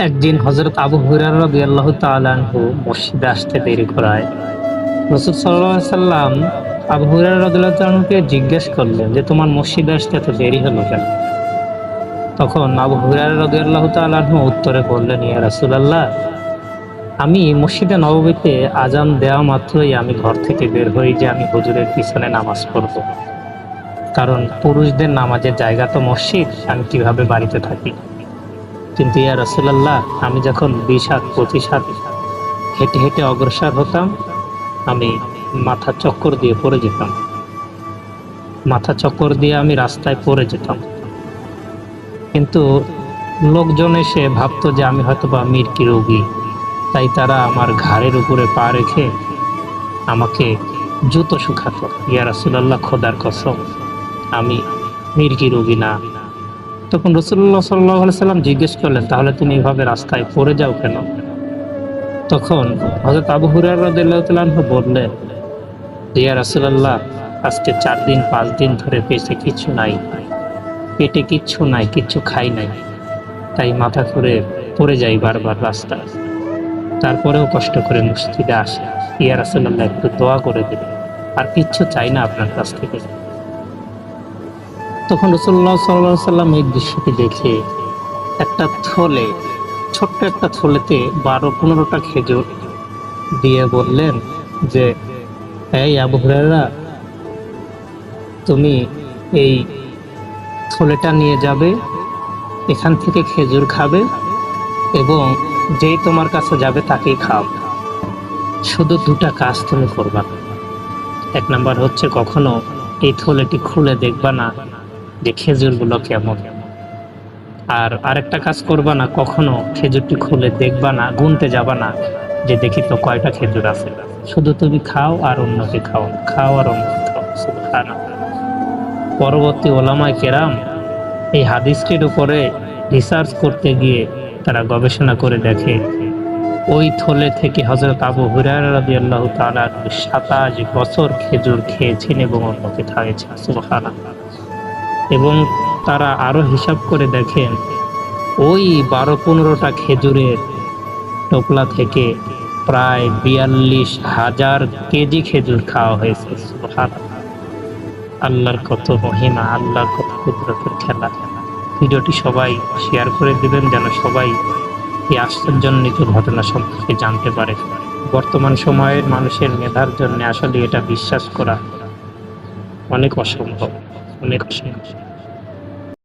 একদিন হযরত আবু হুরায়রা রাদিয়াল্লাহু তাআলা আনহু মসজিদে আসতে দেরি করায় রাসূল সাল্লাল্লাহু আলাইহি সাল্লাম আবু হুরায়রা রাদিয়াল্লাহু তাআলা আনহুকে জিজ্ঞেস করলেন যে তোমার মসজিদে আসতে এত দেরি হলো কেন? তখন আবু হুরায়রা রাদিয়াল্লাহু তাআলা আনহু উত্তরে বললেন, ইয়া রাসূলুল্লাহ, আমি মসজিদে নববীতে আজান দেওয়া মাত্রই আমি ঘর থেকে বের হই যে আমি হুজুরের পিছনে নামাজ পড়ব। কারণ পুরুষদের নামাজের জায়গা তো মসজিদ, আমি কিভাবে বাড়িতে থাকি। কিন্তু ইয়া রাসূলুল্লাহ, আমি যখন 20 হাত 25 হাত হেঁটে হেঁটে অগ্রসর হতাম, আমি মাথা চক্কর দিয়ে পড়ে যেতাম। মাথা চক্কর দিয়ে আমি রাস্তায় পড়ে যেতাম। কিন্তু লোকজন এসে ভাবতো যে আমি হয়তোবা মির্কি রোগী, তাই তারা আমার ঘাড়ের উপরে পা রেখে আমাকে জুতো শুকাতো। ইয়া রাসূলুল্লাহ, খোদার কসম, আমি মির্কি রোগী না। তখন রাসূলুল্লাহ সাল্লাল্লাহু আলাইহি সাল্লাম জিজ্ঞেস করলেন, তাহলে তুমি এভাবে রাস্তায় পড়ে যাও কেন? তখন হযরত আবু হুরায়রা রাদিয়াল্লাহু তাআলা আনহু বললেন, ইয়া রাসূলুল্লাহ, আজকে 4 দিন 5 দিন ধরে পেটে কিচ্ছু নাই, কিচ্ছু খাই নাই, তাই মাথা করে পড়ে যাই বারবার রাস্তায়। তারপরেও কষ্ট করে মসজিদে আসে। ইয়া রাসূলুল্লাহ, একটু দোয়া করে দেবেন, আর কিচ্ছু চাই না আপনার কাছ থেকে। তখন রাসূলুল্লাহ সাল্লাল্লাহু আলাইহি সাল্লাম এই দৃশ্যটি দেখে একটা থলে, ছোট্ট একটা থলেতে 12-15টা খেজুর দিয়ে বললেন যে, এই আবু হুরায়রা, তুমি এই থলেটা নিয়ে যাবে, এখান থেকে খেজুর খাবে এবং যেই তোমার কাছে যাবে তাকেই খাও। শুধু 2টা কাজ তুমি করবা। 1 নাম্বার হচ্ছে, কখনো এই থলেটি খুলে দেখবা না যে খেজুরগুলো কেমন। আর আরেকটা কাজ করবা না, কখনো খেজুরটি খুলে দেখবা না, গুনতে যাবা না যে দেখি তো কয়টা খেজুর আছে। শুধু তুমি খাও আর অন্যকে খাও, খাও আর অন্যকে খাও। সুবহানাল্লাহ। পরবর্তী ওলামায়ে কেরাম এই হাদিসটির উপরে রিসার্চ করতে গিয়ে তারা গবেষণা করে দেখে, ওই থলে থেকে হযরত আবু হুরায়রা রাদিয়াল্লাহু তাআলা 27 বছর খেজুর খেয়েছেন এবং অন্যকে খাইয়েছেন। সুবহানাল্লাহ। এবং তারা আরো হিসাব করে দেখেন, ওই 12-15টা খেজুরের টোপলা থেকে প্রায় 42,000 কেজি খেজুর খাওয়া হয়েছে। সুবহানাল্লাহ। আল্লাহর কত মহিমা, আল্লাহর কত কুদরতের খেলা। ভিডিওটি সবাই শেয়ার করে দিবেন যেন সবাই এই আশ্চর্যজনক ঘটনা সম্পর্কে জানতে পারে। বর্তমান সময়ের মানুষের মেধার জন্য আসলে এটা বিশ্বাস করা অনেক অসম্ভব, অনেক অসম্ভব।